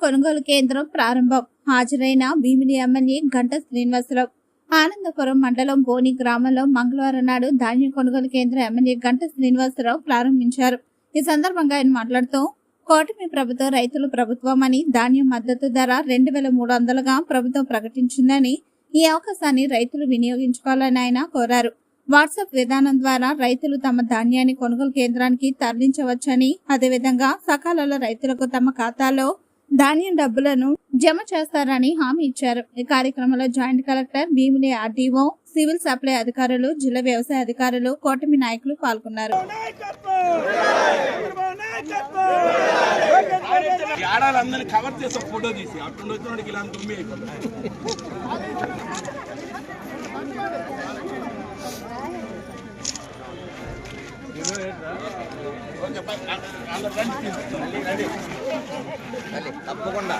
కొనుగోలు కేంద్రం ప్రారంభం. హాజరైన భీమిలి ఎమ్మెల్యే గంట శ్రీనివాసరావు. ఆనందపురం మండలం బోని గ్రామంలో మంగళవారం నాడు ధాన్యం కొనుగోలు కేంద్రం ఎమ్మెల్యే గంట శ్రీనివాసరావు ప్రారంభించారు. ఈ సందర్భంగా ఆయన మాట్లాడుతూ కూటమి ప్రభుత్వం రైతుల ప్రభుత్వం అని, ధాన్యం మద్దతు ధర 2300గా ప్రభుత్వం ప్రకటించిందని, ఈ అవకాశాన్ని రైతులు వినియోగించుకోవాలని ఆయన కోరారు. వాట్సాప్ విధానం ద్వారా రైతులు తమ ధాన్యాన్ని కొనుగోలు కేంద్రానికి తరలించవచ్చని, అదేవిధంగా సకాలంలో రైతులకు తమ ఖాతాలో ధాన్యం డబ్బులను జమ చేస్తారని హామీ ఇచ్చారు. ఈ కార్యక్రమంలో joint collector, Bheemili RDO, civil supply అధికారులు, జిల్లా వ్యవసాయ అధికారులు, కూటమి నాయకులు పాల్గొన్నారు. తప్పకుండా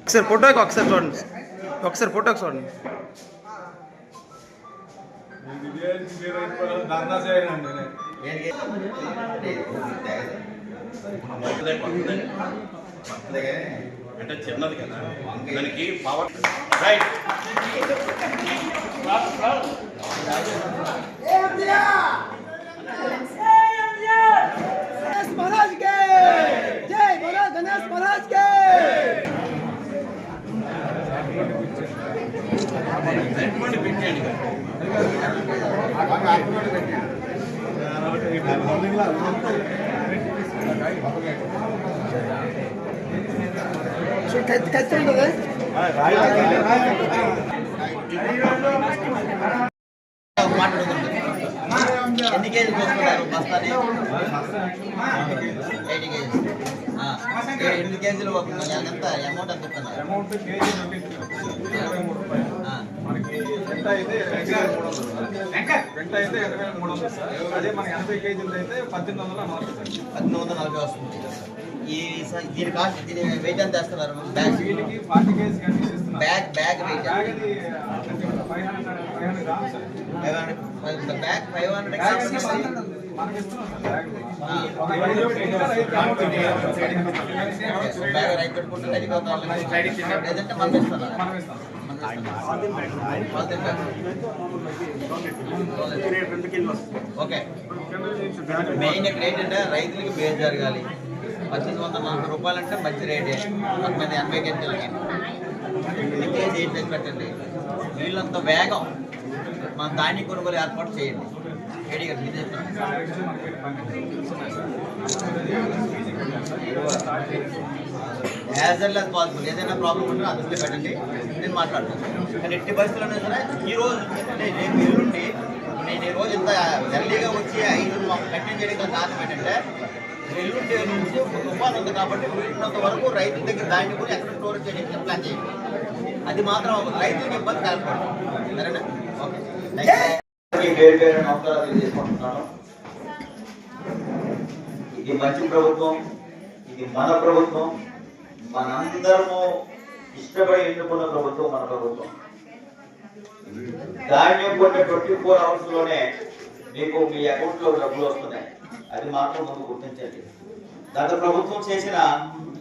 ఒకసారి ఫోటోకి ఒకసారి చూడండి, ఒకసారి ఫోటోకి చూడండి. అంటే చిన్నది కదా దానికి పవర్ రైట్. महाराज के जय बोलो, गणेश महाराज के ఎన్ని కేజీలు కోసుకుంటారు బస్తాని? 80 కేజీలు. 8 కేజీలు ఎంత అమౌంట్ ఎంత చెప్తున్నారు? అమౌంట్ కేజీ 23 రూపాయలు. మనకి గంట అయితే 2300 సార్. అదే మన 80 కేజీలు అయితే 1840 సార్. 1840 వస్తుంది. దీని కాస్ట్, దీని వెయిట్ ఎంత వేస్తున్నారు? బ్యాగ్ వీటికి 40 కేజీ కంటే ఇస్తున్నారు. బ్యాగ్ వెయిట్ బ్యాగ్ ఇది 500 గ్రామ్స్ సార్. బ్యాగ్ 500 గ్రామ్స్ మనకి ఇస్తున్నాం సార్. బ్యాగ్ రైతు పెట్టుకుంటే లేదంటే మనం ఇస్తున్నాం. ఓకే, మెయిన్ ఇక్కడ ఏంటంటే రైతులకి బేస్ జరగాలి. 1840 రూపాయలు అంటే మంచి రేటే. 80 కేజీలకి కేజీ ఏం చేసి పెట్టండి. వీళ్ళంత వేగం మన ధాన్యం కొనుగోలు ఏర్పాటు చేయండి. ఏడిగా యాజ్ వెల్ యాజ్ పాసిబుల్. ఏదైనా ప్రాబ్లం ఉంటే అందులో పెట్టండి, నేను మాట్లాడతాను. కానీ ఎట్టి పరిస్థితుల్లో సరే ఈరోజు అంటే నేను ఎల్లుండి నేను ఈరోజు ఇంత ఎర్లీగా వచ్చి 5 కంటిన్యూ చేయడం కారణం ఏంటంటే ఎల్లుండి నుంచి తుఫాన్ ఉంది కాబట్టి వీటినంత వరకు రైతుల దగ్గర ధాన్యం కూడా ఎక్కడ స్టోరేజ్ చేయడానికి ప్లాన్ చేయండి. అది మాత్రం రైతులకు ఇబ్బంది కలగకూడదు. సరేనా? ఓకే, నమస్కారాలు తెలియజేసుకుంటున్నాను. ఇది మంచి ప్రభుత్వం, ఇది మన ప్రభుత్వం, మనందరము ఇష్టపడి ఎన్నుకున్న ప్రభుత్వం మన ప్రభుత్వం. ధాన్యం కొన్ని 24 hours లోనే మీకు మీ అకౌంట్ లో డబ్బులు వస్తున్నాయి. అది మాత్రం ముందు గుర్తించండి. గత ప్రభుత్వం చేసిన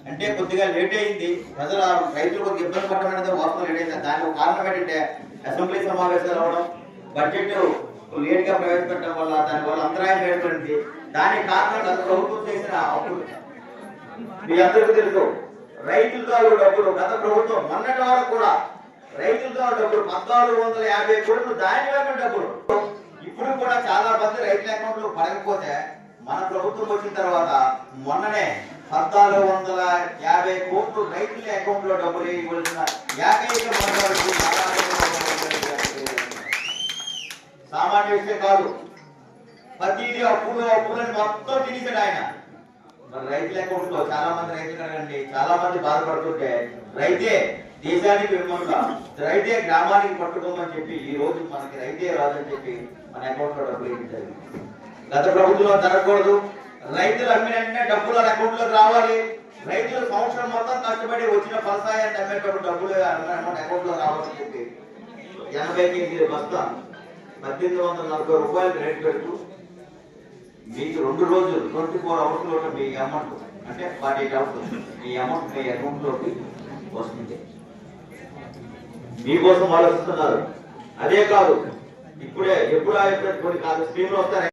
అంటే కొద్దిగా లేట్ అయింది, ప్రజల రైతులు కొద్దిగా ఇబ్బంది పడడం అనేది వాస్తవం లేట్ అయింది. దానికి కారణం ఏంటంటే అసెంబ్లీ సమావేశాలు అవ్వడం, బడ్జెట్ లేట్ గా ప్రవేశపెట్టడం వల్ల దానివల్ల అంతరాయం ఏర్పడింది. దానికి కారణం గత ప్రభుత్వం చేసిన అప్పుడు మీ అందరికీ తెలుసు. రైతులతో డబ్బులు గత ప్రభుత్వం మొన్నటి వరకు కూడా రైతులతో డబ్బులు 1450 కోట్లు ధాన్యం డబ్బులు ఇప్పుడు కూడా చాలా మంది రైతుల అకౌంట్లు పడకపోతే మన ప్రభుత్వం వచ్చిన తర్వాత మొన్ననే 1450 కోట్లు రైతుల అకౌంట్ లో డబ్బులు ఇవ్వాల్సిన ఏకైక సామాన్య విషయం కాదు. ప్రతిదీ అప్పులని మొత్తం తినేసాడు ఆయన. మరి రైతుల అకౌంట్ లో చాలా మంది రైతులు అడగండి, చాలా మంది బాధపడుతుంటే రైతే దేశానికి వెన్నుముక, రైతే గ్రామానికి పట్టుకోమని చెప్పి ఈ రోజు మనకి రైతే రాదని చెప్పి మన అకౌంట్ లో డబ్బులు ఇచ్చారు. గత ప్రభుత్వంలో జరగకూడదు, రైతులు అమ్మిన వెంటనే డబ్బులు వాళ్ళ అకౌంట్లోకి రావాలి. రైతులు సంవత్సరం మొత్తం కష్టపడి వచ్చిన ఫలసాయాన్ని అమ్మేటప్పుడు డబ్బులు అకౌంట్ లో రావాలని చెప్పి 80 కేజీల బస్తా 1840 రూపాయలు రేటు పెడుతూ మీకు 2 రోజులు 24 అవర్స్ లో మీ అమౌంట్ అంటే 48 అవర్స్ మీ అమౌంట్ మీ అకౌంట్ లోకి వస్తుంది. మీకోసం ఆలోచిస్తున్నారు. అదే కాదు, ఇప్పుడే ఎప్పుడు కొన్ని కాదు స్కీమ్లు వస్తాయి.